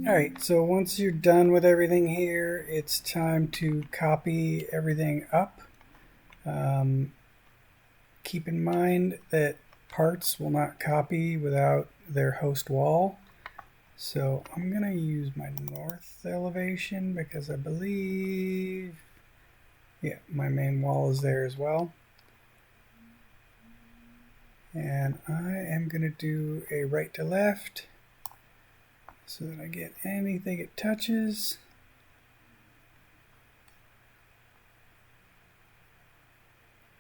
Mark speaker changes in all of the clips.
Speaker 1: Alright, so once you're done with everything here, it's time to copy everything up. Keep in mind that parts will not copy without their host wall. So I'm going to use my north elevation because I believe, yeah, my main wall is there as well. And I am going to do a right to left so that I get anything it touches.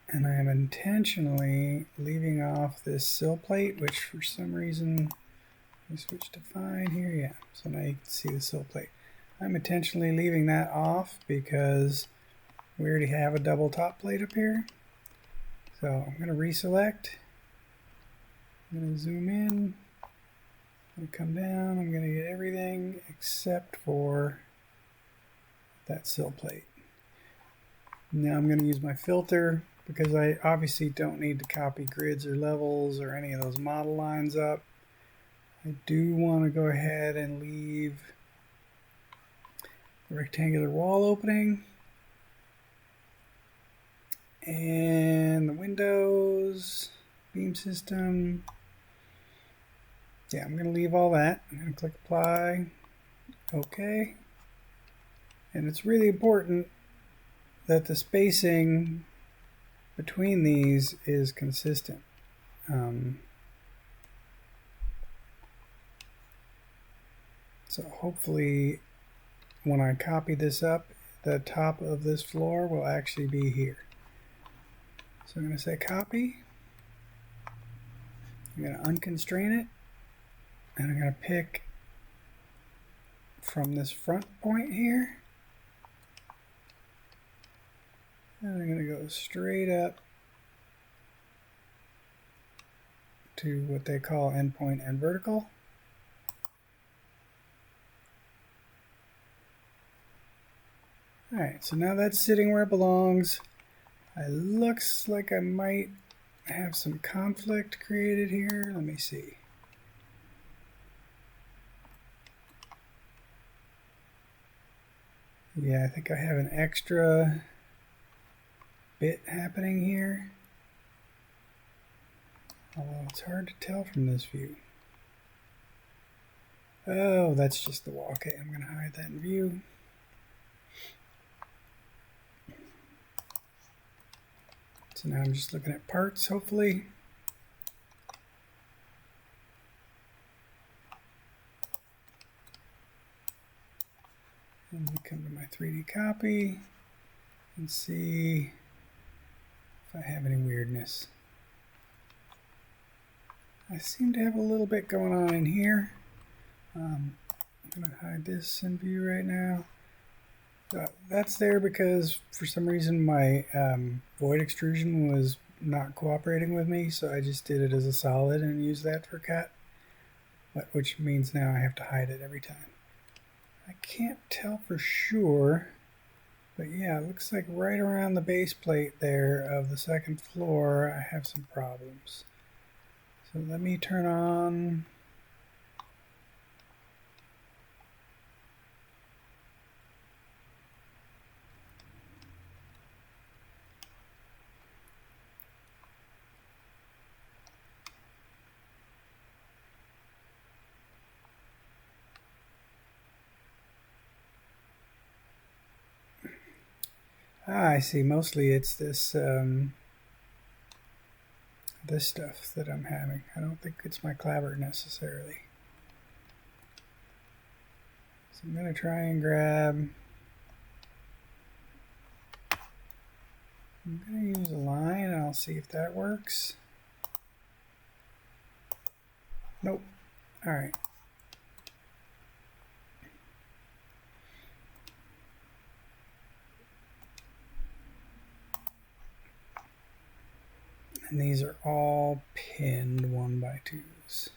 Speaker 1: And I am intentionally leaving off this sill plate, which for some reason, we switch to fine here, yeah. So now you can see the sill plate. I'm intentionally leaving that off because we already have a double top plate up here. So I'm going to reselect. I'm going to zoom in. I'm going to come down. I'm going to get everything except for that sill plate. Now I'm going to use my filter because I obviously don't need to copy grids or levels or any of those model lines up. I do want to go ahead and leave the rectangular wall opening and the windows, beam system. Yeah, I'm going to leave all that. I'm going to click apply, OK. And it's really important that the spacing between these is consistent. So hopefully when I copy this up, the top of this floor will actually be here. So I'm going to say copy. I'm going to unconstrain it. And I'm going to pick from this front point here. And I'm going to go straight up to what they call endpoint and vertical. Alright, so now that's sitting where it belongs. It looks like I might have some conflict created here. Let me see. Yeah, I think I have an extra bit happening here. Although it's hard to tell from this view. Oh, that's just the wall. Okay, I'm going to hide that in view. So now I'm just looking at parts, hopefully. And we come to my 3D copy and see if I have any weirdness. I seem to have a little bit going on in here. I'm going to hide this in view right now. That's there because for some reason my void extrusion was not cooperating with me, so I just did it as a solid and used that for cut, which means now I have to hide it every time. I can't tell for sure, but yeah, it looks like right around the base plate there of the second floor I have some problems. So let me turn on I see. Mostly it's this this stuff that I'm having. I don't think it's my clapper necessarily. So I'm going to try and grab. I'm going to use a line and I'll see if that works. Nope. All right. And these are all pinned 1x2s.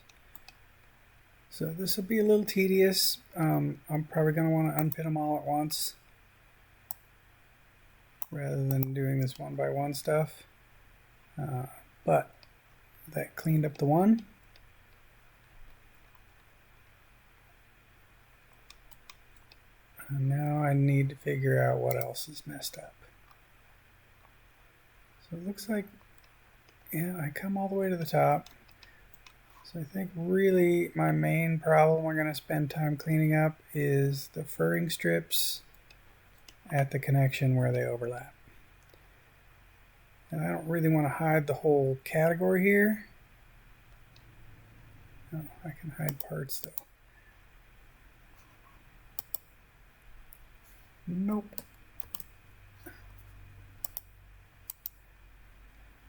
Speaker 1: So this will be a little tedious. I'm probably going to want to unpin them all at once rather than doing this 1x1 stuff. But that cleaned up the one. And now I need to figure out what else is messed up. So it looks like, yeah, I come all the way to the top. So I think really my main problem we're going to spend time cleaning up is the furring strips at the connection where they overlap. And I don't really want to hide the whole category here. Oh, I can hide parts though. Nope.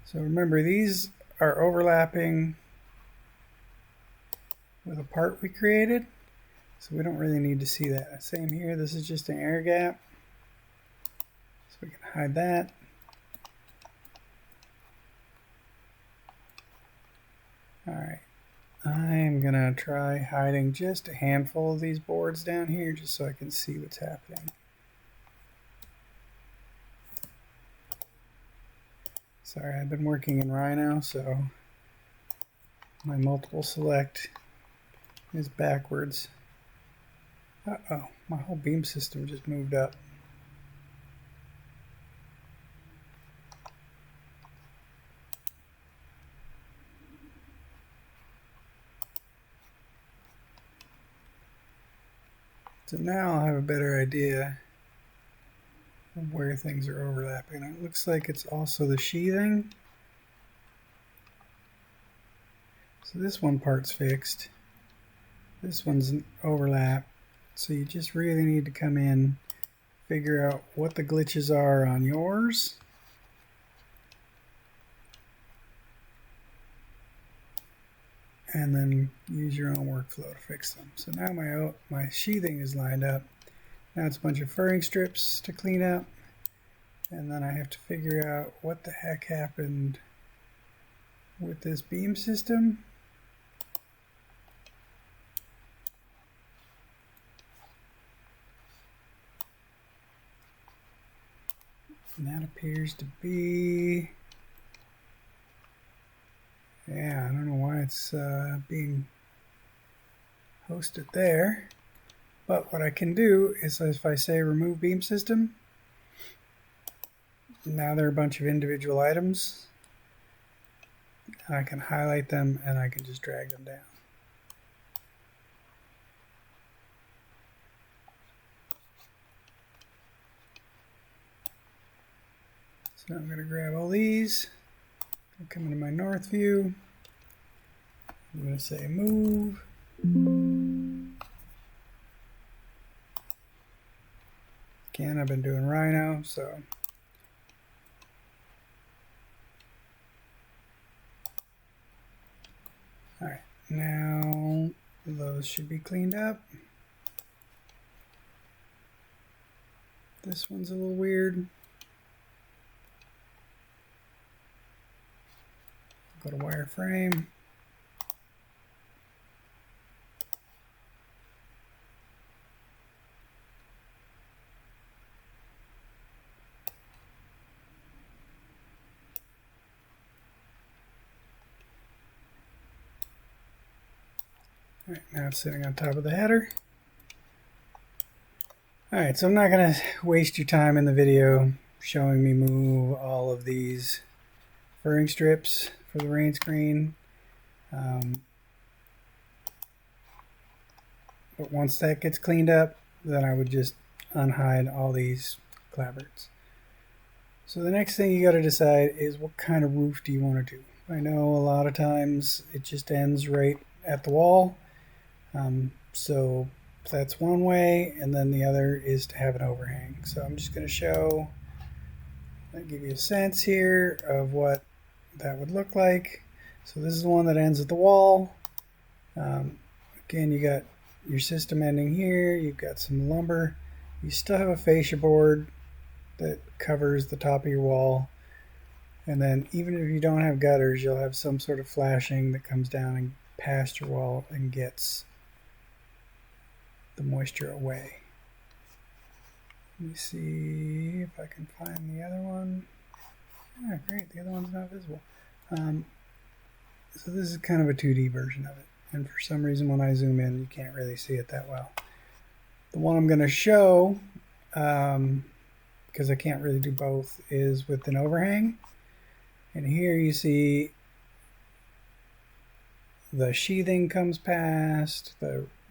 Speaker 1: So remember, these are overlapping with a part we created, so we don't really need to see that. Same here, this is just an air gap, so we can hide that. Alright, I'm gonna try hiding just a handful of these boards down here just so I can see what's happening. Sorry, I've been working in Rhino, so my multiple select is backwards. Uh-oh, my whole beam system just moved up. So now I'll have a better idea of where things are overlapping. It looks like it's also the sheathing. So this one part's fixed. This one's an overlap. So you just really need to come in, figure out what the glitches are on yours. And then use your own workflow to fix them. So now my sheathing is lined up. Now it's a bunch of furring strips to clean up. And then I have to figure out what the heck happened with this beam system. And that appears to be, yeah, I don't know why it's being hosted there. But what I can do is if I say remove beam system, now there are a bunch of individual items. And I can highlight them and I can just drag them down. So I'm going to grab all these, I'll come into my north view, I'm going to say move, again I've been doing Rhino, so alright, now those should be cleaned up. This one's a little weird. Go to wireframe. All right, now it's sitting on top of the header. All right, so I'm not going to waste your time in the video showing me move all of these furring strips for the rain screen. But once that gets cleaned up, then I would just unhide all these clapboards. So the next thing you got to decide is what kind of roof do you want to do. I know a lot of times it just ends right at the wall. So that's one way, and then the other is to have an overhang. So I'm just going to show, I'll give you a sense here of what that would look like. So this is the one that ends at the wall. Again, you got your system ending here, you've got some lumber, you still have a fascia board that covers the top of your wall, and then even if you don't have gutters, you'll have some sort of flashing that comes down and past your wall and gets the moisture away. Let me see if I can find the other one. Ah, great, the other one's not visible. So this is kind of a 2D version of it, and for some reason when I zoom in you can't really see it that well. The one I'm going to show, because I can't really do both, is with an overhang. And here you see the sheathing comes past,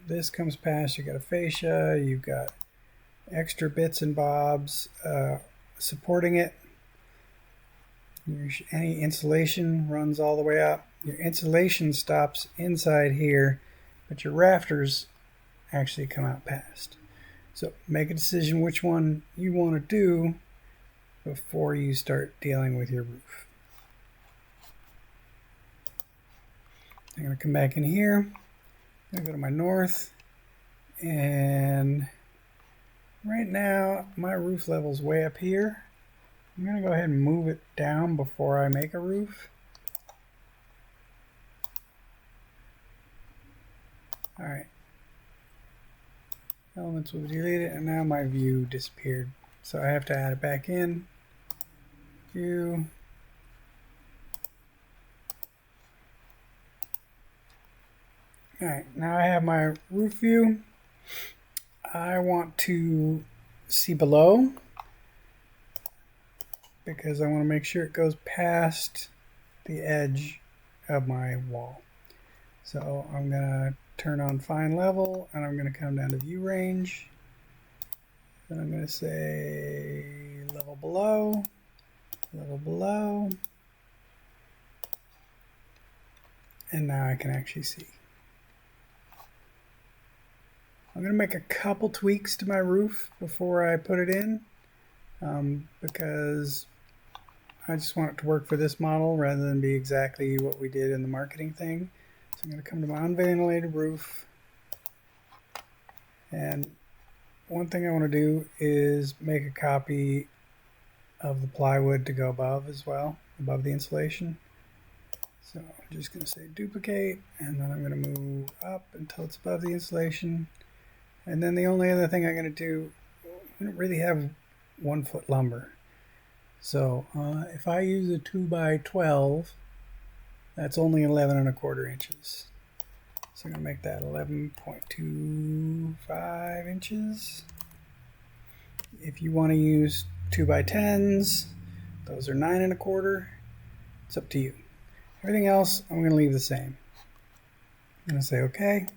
Speaker 1: this comes past, you got a fascia, you've got extra bits and bobs supporting it. Any insulation runs all the way up. Your insulation stops inside here, but your rafters actually come out past. So make a decision which one you want to do before you start dealing with your roof. I'm going to come back in here. I'm going to go to my north, and right now my roof level is way up here. I'm going to go ahead and move it down before I make a roof. Alright. Elements will be deleted, and now my view disappeared. So I have to add it back in. View. Alright, now I have my roof view. I want to see below, because I want to make sure it goes past the edge of my wall. So I'm going to turn on fine level, and I'm going to come down to view range. Then I'm going to say level below, and now I can actually see. I'm going to make a couple tweaks to my roof before I put it in, because I just want it to work for this model rather than be exactly what we did in the marketing thing. So I'm going to come to my unventilated roof, and one thing I want to do is make a copy of the plywood to go above as well, above the insulation. So I'm just going to say duplicate, and then I'm going to move up until it's above the insulation. And then the only other thing I'm going to do, we don't really have 1 foot lumber. So if I use a 2x12, that's only 11¼ inches. So I'm going to make that 11.25 inches. If you want to use 2x10s, those are 9¼ It's up to you. Everything else I'm going to leave the same. I'm going to say OK.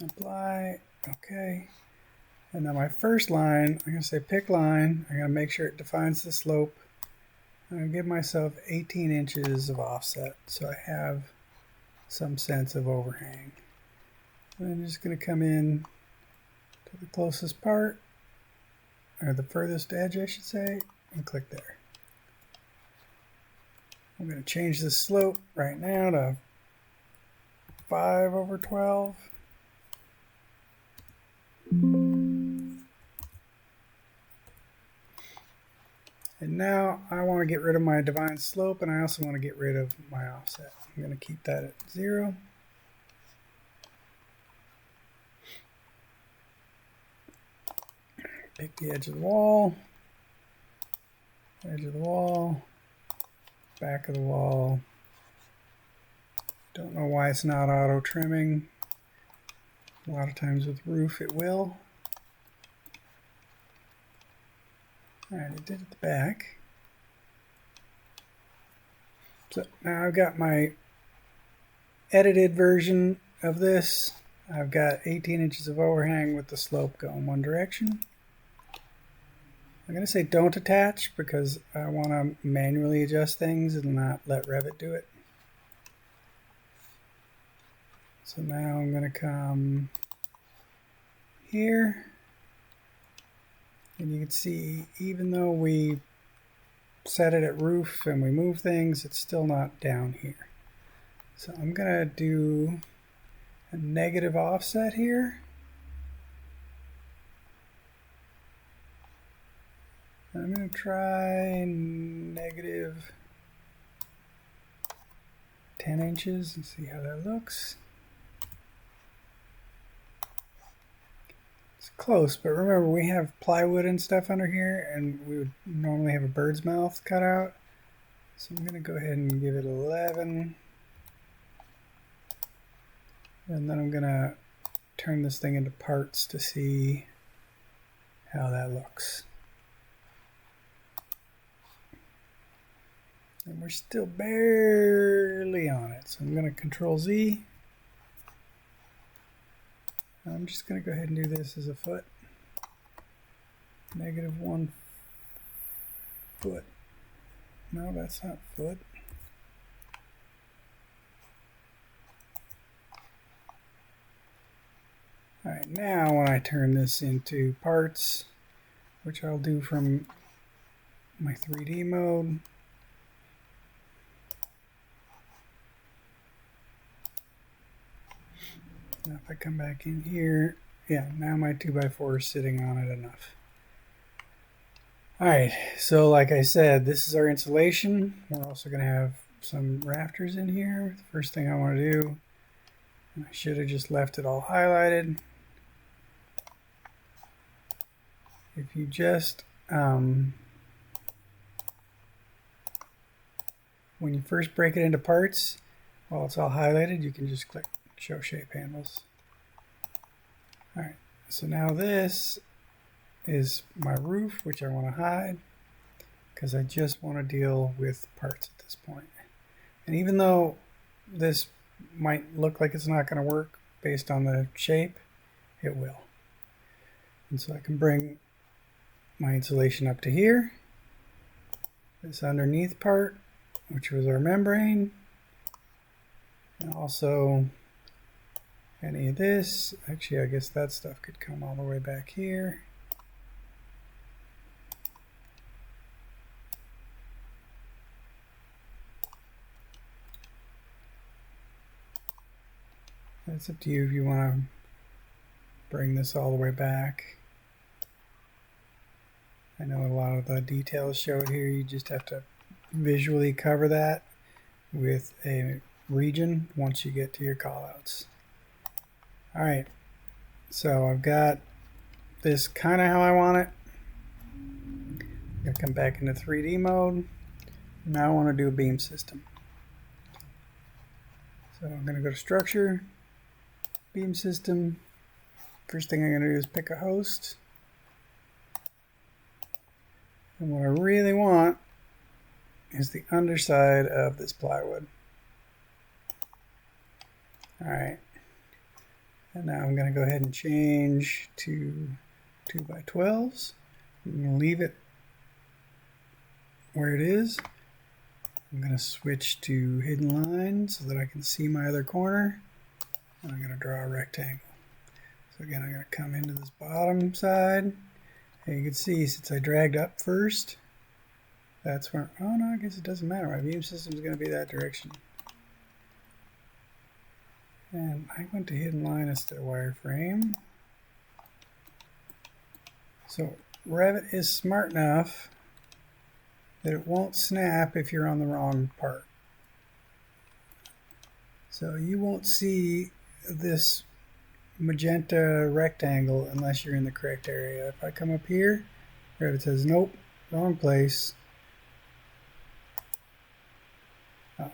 Speaker 1: Apply, OK. And now my first line, I'm going to say pick line. I'm going to make sure it defines the slope. I'm going to give myself 18 inches of offset so I have some sense of overhang. And I'm just going to come in to the closest part, or the furthest edge I should say, and click there. I'm going to change the slope right now to 5/12. And now I want to get rid of my divine slope, and I also want to get rid of my offset. I'm going to keep that at 0. Pick the edge of the wall, edge of the wall, back of the wall. Don't know why it's not auto trimming. A lot of times with roof it will. Alright, it did at the back. So now I've got my edited version of this. I've got 18 inches of overhang with the slope going one direction. I'm going to say don't attach because I want to manually adjust things and not let Revit do it. So now I'm going to come here, and you can see even though we set it at roof and we move things, it's still not down here. So I'm going to do a negative offset here. I'm going to try negative 10 inches and see how that looks. It's close, but remember we have plywood and stuff under here, and we would normally have a bird's mouth cut out. So I'm going to go ahead and give it 11. And then I'm going to turn this thing into parts to see how that looks. And we're still barely on it. So I'm going to Control Z. I'm just going to go ahead and do this as a foot. -1 foot. No, that's not foot. All right, now when I turn this into parts, which I'll do from my 3D mode, now if I come back in here, yeah, now my 2x4 is sitting on it enough. All right, so like I said, this is our insulation. We're also going to have some rafters in here. The first thing I want to do, and I should have just left it all highlighted. If you just, when you first break it into parts, while it's all highlighted, you can just click Show Shape Handles. All right, so now this is my roof, which I want to hide because I just want to deal with parts at this point. And even though this might look like it's not going to work based on the shape, it will. And so I can bring my insulation up to here. This underneath part, which was our membrane, and also any of this. Actually, I guess that stuff could come all the way back here. That's up to you if you want to bring this all the way back. I know a lot of the details showed here. You just have to visually cover that with a region once you get to your callouts. All right, so I've got this kind of how I want it. I'm going to come back into 3D mode. Now I want to do a beam system. So I'm going to go to Structure, Beam System. First thing I'm going to do is pick a host. And what I really want is the underside of this plywood. All right. And now I'm going to go ahead and change to 2x12s. I'm going to leave it where it is. I'm going to switch to hidden line so that I can see my other corner. And I'm going to draw a rectangle. So again, I'm going to come into this bottom side. And you can see, since I dragged up first, that's where, oh no, I guess it doesn't matter. My beam system is going to be that direction. And I went to hidden line instead of wireframe. So Revit is smart enough that it won't snap if you're on the wrong part. So you won't see this magenta rectangle unless you're in the correct area. If I come up here, Revit says, nope, wrong place. Oh.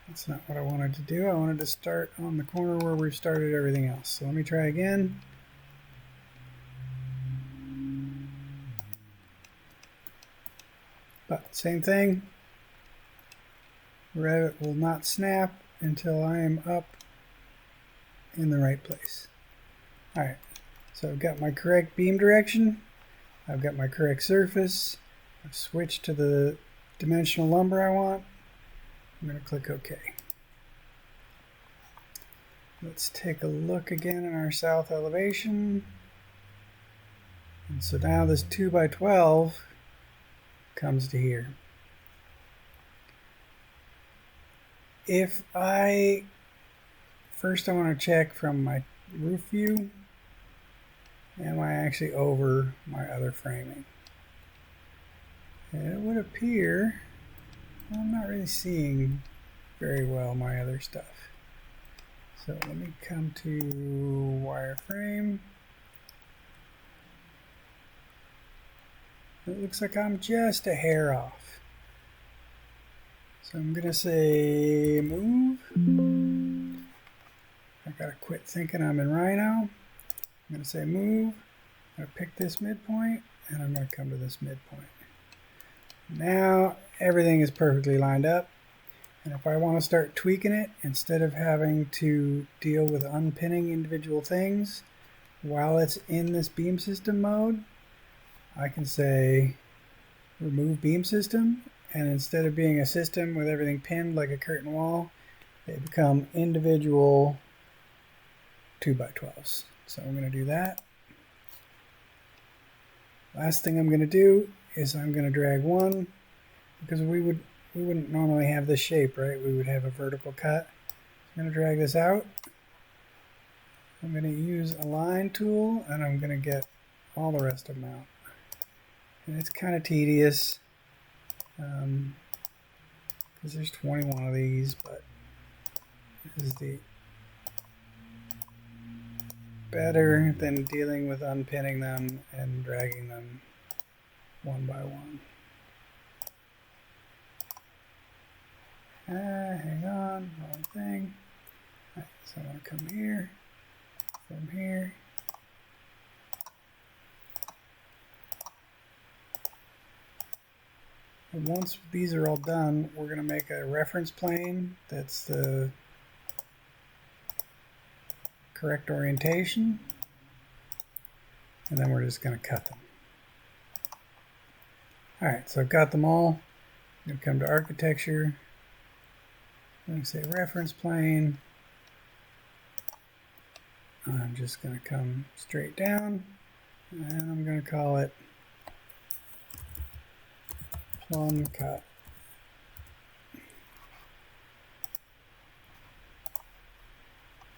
Speaker 1: That's not what I wanted to do. I wanted to start on the corner where we've started everything else. So let me try again. But same thing. Revit will not snap until I am up in the right place. All right, so I've got my correct beam direction. I've got my correct surface. I've switched to the dimensional lumber I want. I'm going to click OK. Let's take a look again at our south elevation. And so now this 2x12 comes to here. If I first I want to check from my roof view, am I actually over my other framing? And it would appear I'm not really seeing very well my other stuff. So let me come to wireframe. It looks like I'm just a hair off. So I'm going to say move. I gotta quit thinking I'm in Rhino. I'm gonna say move. I'm gonna pick this midpoint, and I'm gonna come to this midpoint. Now everything is perfectly lined up. And if I want to start tweaking it, instead of having to deal with unpinning individual things while it's in this beam system mode, I can say remove beam system, and instead of being a system with everything pinned like a curtain wall, they become individual 2x12s. So I'm going to do that. Last thing I'm going to do is I'm going to drag one, because we wouldn't normally have this shape, right? We would have a vertical cut. I'm going to drag this out. I'm going to use a line tool, and I'm going to get all the rest of them out. And it's kind of tedious because there's 21 of these, but this is the better than dealing with unpinning them and dragging them one by one. Hang on, wrong thing. Right, so I want to come here, from here. And once these are all done, we're going to make a reference plane that's the correct orientation, and then we're just going to cut them. Alright, so I've got them all. I'm going to come to architecture. I'm going to say reference plane. I'm just going to come straight down, and I'm going to call it plumb cut.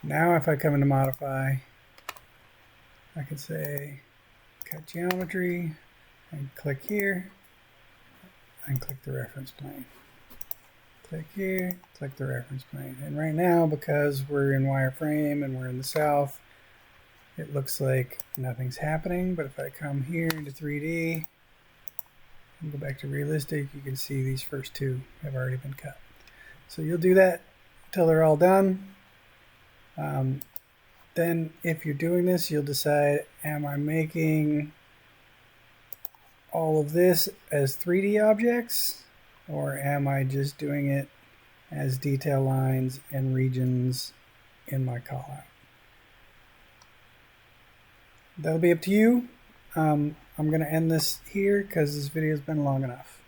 Speaker 1: Now if I come into modify, I can say cut geometry and click here and click the reference plane. Click here, click the reference plane. And right now, because we're in wireframe and we're in the south, it looks like nothing's happening. But if I come here into 3D and go back to realistic, you can see these first two have already been cut. So you'll do that until they're all done. Then if you're doing this, you'll decide, am I making all of this as 3D objects, or am I just doing it as detail lines and regions in my callout? That'll be up to you. I'm going to end this here because this video has been long enough.